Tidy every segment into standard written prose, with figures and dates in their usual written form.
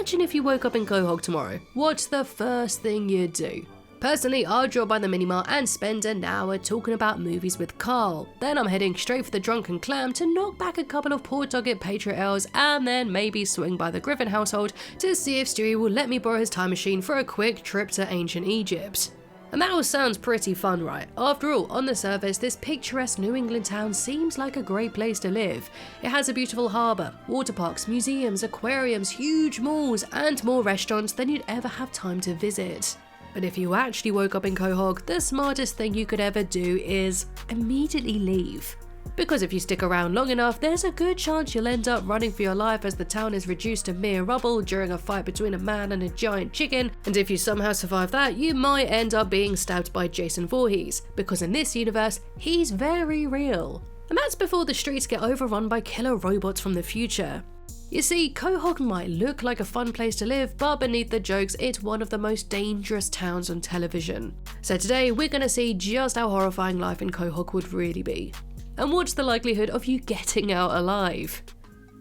Imagine if you woke up in Quahog tomorrow. What's the first thing you'd do? Personally, I'll drop by the Minimart and spend an hour talking about movies with Carl. Then I'm heading straight for the Drunken Clam to knock back a couple of Pawtucket Patriot Ales and then maybe swing by the Griffin household to see if Stewie will let me borrow his time machine for a quick trip to ancient Egypt. And that all sounds pretty fun, right? After all, on the surface, this picturesque New England town seems like a great place to live. It has a beautiful harbour, water parks, museums, aquariums, huge malls, and more restaurants than you'd ever have time to visit. But if you actually woke up in Quahog, the smartest thing you could ever do is immediately leave. Because if you stick around long enough, there's a good chance you'll end up running for your life as the town is reduced to mere rubble during a fight between a man and a giant chicken, and if you somehow survive that, you might end up being stabbed by Jason Voorhees, because in this universe, he's very real. And that's before the streets get overrun by killer robots from the future. You see, Quahog might look like a fun place to live, but beneath the jokes, it's one of the most dangerous towns on television. So today, we're gonna see just how horrifying life in Quahog would really be. And what's the likelihood of you getting out alive?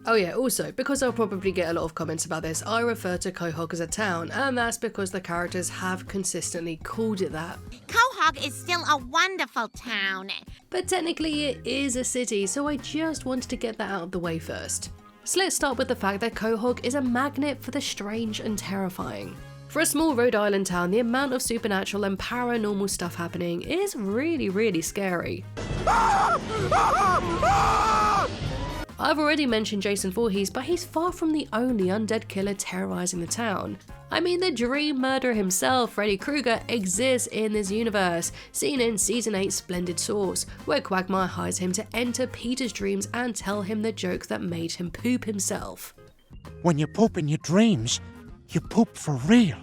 Oh yeah, also, because I'll probably get a lot of comments about this, I refer to Quahog as a town, and that's because the characters have consistently called it that. Quahog is still a wonderful town. But technically it is a city, so I just wanted to get that out of the way first. So let's start with the fact that Quahog is a magnet for the strange and terrifying. For a small Rhode Island town, the amount of supernatural and paranormal stuff happening is really scary. I've already mentioned Jason Voorhees, but he's far from the only undead killer terrorizing the town. I mean, the dream murderer himself, Freddy Krueger, exists in this universe, seen in Season 8's Splendid Source, where Quagmire hires him to enter Peter's dreams and tell him the joke that made him poop himself. When you poop in your dreams, you poop for real.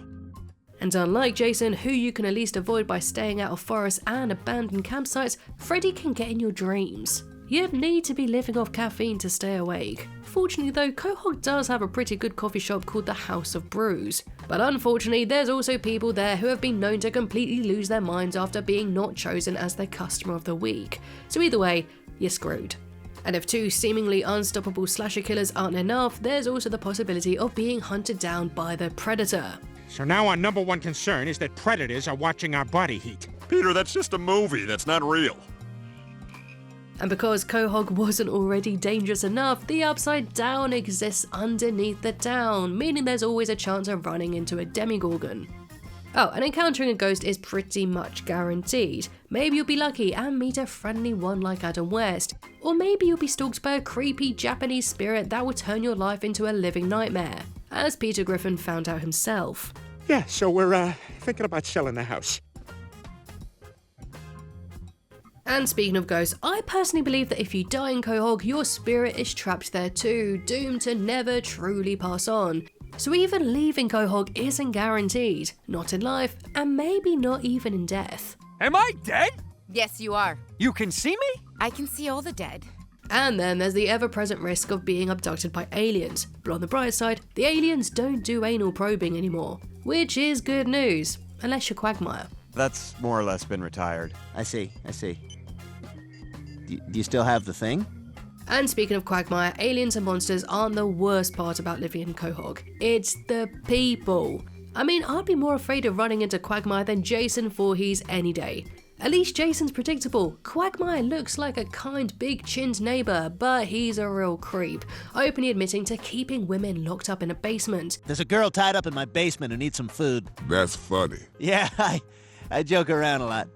And unlike Jason, who you can at least avoid by staying out of forests and abandoned campsites, Freddy can get in your dreams. You'd need to be living off caffeine to stay awake. Fortunately though, Quahog does have a pretty good coffee shop called the House of Brews. But unfortunately, there's also people there who have been known to completely lose their minds after being not chosen as their customer of the week. So either way, you're screwed. And if two seemingly unstoppable slasher killers aren't enough, there's also the possibility of being hunted down by the Predator. So now our number one concern is that predators are watching our body heat. Peter, that's just a movie, that's not real. And because Quahog wasn't already dangerous enough, the Upside Down exists underneath the town, meaning there's always a chance of running into a Demogorgon. Oh, and encountering a ghost is pretty much guaranteed. Maybe you'll be lucky and meet a friendly one like Adam West, or maybe you'll be stalked by a creepy Japanese spirit that will turn your life into a living nightmare, as Peter Griffin found out himself. Yeah, so we're thinking about selling the house. And speaking of ghosts, I personally believe that if you die in Quahog, your spirit is trapped there too, doomed to never truly pass on. So even leaving Quahog isn't guaranteed, not in life, and maybe not even in death. Am I dead? Yes, you are. You can see me? I can see all the dead. And then there's the ever-present risk of being abducted by aliens. But on the bright side, the aliens don't do anal probing anymore, which is good news, unless you're Quagmire. That's more or less been retired. I see. Do you still have the thing? And speaking of Quagmire, aliens and monsters aren't the worst part about living in Quahog. It's the people. I mean, I'd be more afraid of running into Quagmire than Jason Voorhees any day. At least Jason's predictable. Quagmire looks like a kind, big-chinned neighbour, but he's a real creep, openly admitting to keeping women locked up in a basement. There's a girl tied up in my basement who needs some food. That's funny. Yeah, I joke around a lot.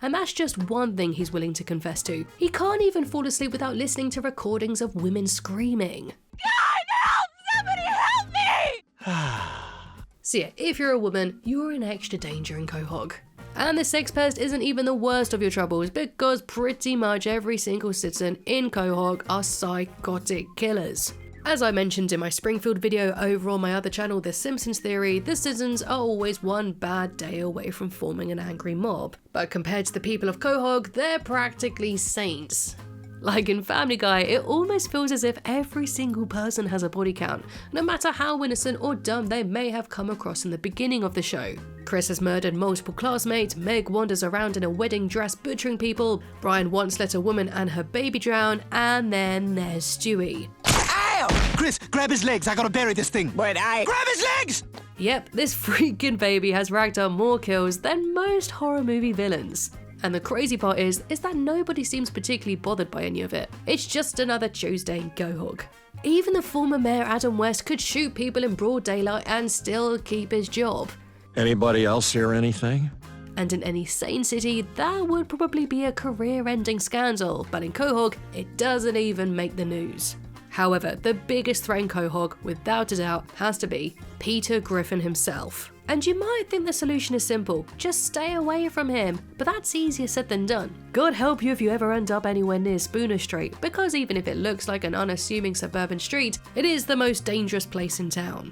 And that's just one thing he's willing to confess to. He can't even fall asleep without listening to recordings of women screaming. God, help! Somebody help me! So yeah, if you're a woman, you're in extra danger in Quahog. And the sex pest isn't even the worst of your troubles, because pretty much every single citizen in Quahog are psychotic killers. As I mentioned in my Springfield video over on my other channel, The Simpsons Theory, the citizens are always one bad day away from forming an angry mob. But compared to the people of Quahog, they're practically saints. Like in Family Guy, it almost feels as if every single person has a body count, no matter how innocent or dumb they may have come across in the beginning of the show. Chris has murdered multiple classmates, Meg wanders around in a wedding dress butchering people, Brian once let a woman and her baby drown, and then there's Stewie. Ow! Chris, grab his legs. I gotta bury this thing. But Grab his legs! Yep, this freaking baby has racked up more kills than most horror movie villains. And the crazy part is that nobody seems particularly bothered by any of it. It's just another Tuesday in Quahog. Even the former mayor Adam West could shoot people in broad daylight and still keep his job. Anybody else hear anything? And in any sane city, that would probably be a career-ending scandal, but in Quahog, it doesn't even make the news. However, the biggest threat in Quahog, without a doubt, has to be Peter Griffin himself. And you might think the solution is simple, just stay away from him, but that's easier said than done. God help you if you ever end up anywhere near Spooner Street, because even if it looks like an unassuming suburban street, it is the most dangerous place in town.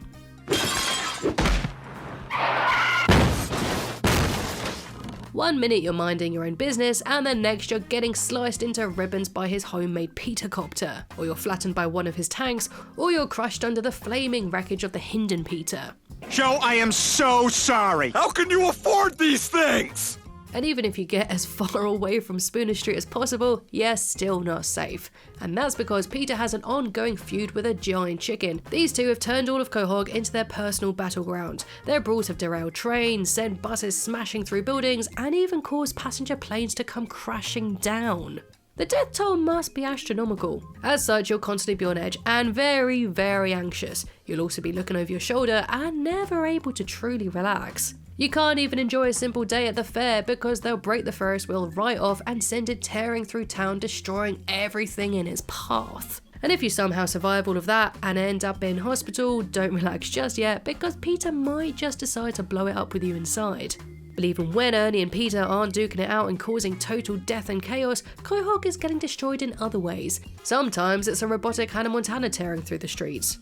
One minute you're minding your own business, and the next you're getting sliced into ribbons by his homemade Peter-copter, or you're flattened by one of his tanks, or you're crushed under the flaming wreckage of the Hinden Peter. Joe, I am so sorry. How can you afford these things? And even if you get as far away from Spooner Street as possible, you're still not safe. And that's because Peter has an ongoing feud with a giant chicken. These two have turned all of Quahog into their personal battleground. Their brawls have derailed trains, sent buses smashing through buildings, and even caused passenger planes to come crashing down. The death toll must be astronomical. As such, you'll constantly be on edge and very, very anxious. You'll also be looking over your shoulder and never able to truly relax. You can't even enjoy a simple day at the fair because they'll break the Ferris wheel right off and send it tearing through town, destroying everything in its path. And if you somehow survive all of that and end up in hospital, don't relax just yet because Peter might just decide to blow it up with you inside. But even when Ernie and Peter aren't duking it out and causing total death and chaos, Quahog is getting destroyed in other ways. Sometimes it's a robotic Hannah Montana tearing through the streets.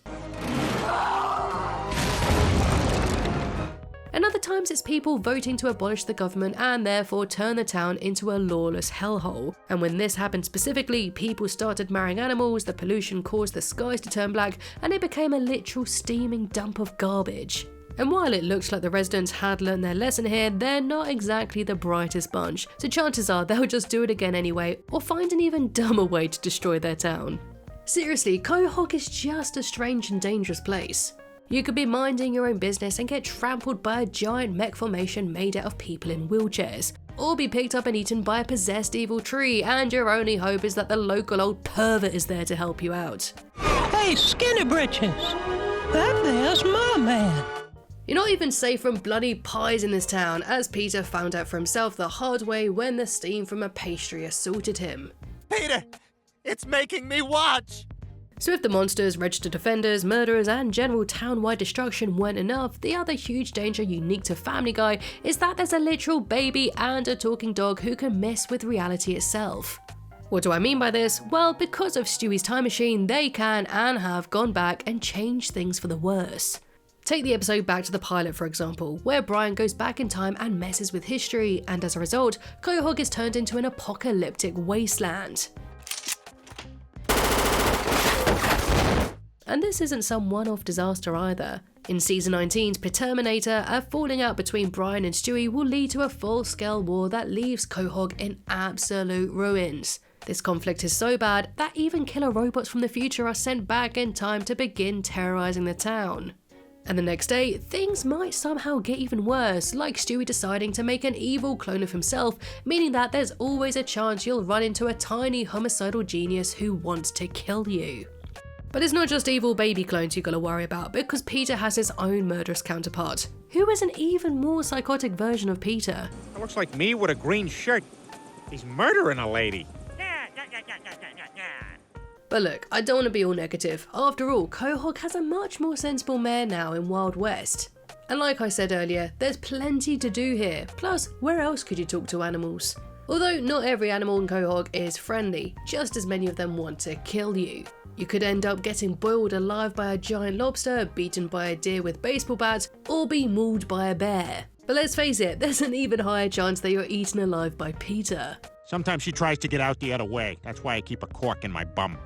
And other times it's people voting to abolish the government and therefore turn the town into a lawless hellhole. And when this happened specifically, people started marrying animals, the pollution caused the skies to turn black, and it became a literal steaming dump of garbage. And while it looks like the residents had learned their lesson here, they're not exactly the brightest bunch, so chances are they'll just do it again anyway, or find an even dumber way to destroy their town. Seriously, Quahog is just a strange and dangerous place. You could be minding your own business and get trampled by a giant mech formation made out of people in wheelchairs, or be picked up and eaten by a possessed evil tree, and your only hope is that the local old pervert is there to help you out. Hey, Skinny Britches, that there's my man. You're not even safe from bloody pies in this town, as Peter found out for himself the hard way when the steam from a pastry assaulted him. Peter, it's making me watch. So if the monsters, registered offenders, murderers, and general town-wide destruction weren't enough, the other huge danger unique to Family Guy is that there's a literal baby and a talking dog who can mess with reality itself. What do I mean by this? Well, because of Stewie's time machine, they can and have gone back and changed things for the worse. Take the episode Back to the Pilot, for example, where Brian goes back in time and messes with history, and as a result, Quahog is turned into an apocalyptic wasteland. And this isn't some one-off disaster either. In season 19's Terminator, a falling out between Brian and Stewie will lead to a full-scale war that leaves Quahog in absolute ruins. This conflict is so bad that even killer robots from the future are sent back in time to begin terrorizing the town. And the next day, things might somehow get even worse, like Stewie deciding to make an evil clone of himself, meaning that there's always a chance you'll run into a tiny homicidal genius who wants to kill you. But it's not just evil baby clones you gotta worry about, because Peter has his own murderous counterpart, who is an even more psychotic version of Peter. That looks like me with a green shirt. He's murdering a lady. But look, I don't want to be all negative. After all, Quahog has a much more sensible mayor now in Wild West. And like I said earlier, there's plenty to do here. Plus, where else could you talk to animals? Although not every animal in Quahog is friendly, just as many of them want to kill you. You could end up getting boiled alive by a giant lobster, beaten by a deer with baseball bats, or be mauled by a bear. But let's face it, there's an even higher chance that you're eaten alive by Peter. Sometimes she tries to get out the other way. That's why I keep a cork in my bum.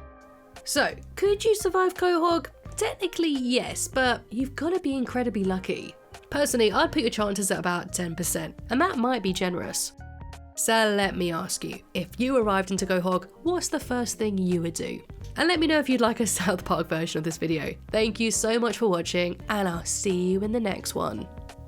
So, could you survive Quahog? Technically yes, but you've got to be incredibly lucky. Personally, I'd put your chances at about 10%, and that might be generous. So let me ask you, if you arrived into Quahog, what's the first thing you would do? and let me know if you'd like a South Park version of this video. Thank you so much for watching, and I'll see you in the next one.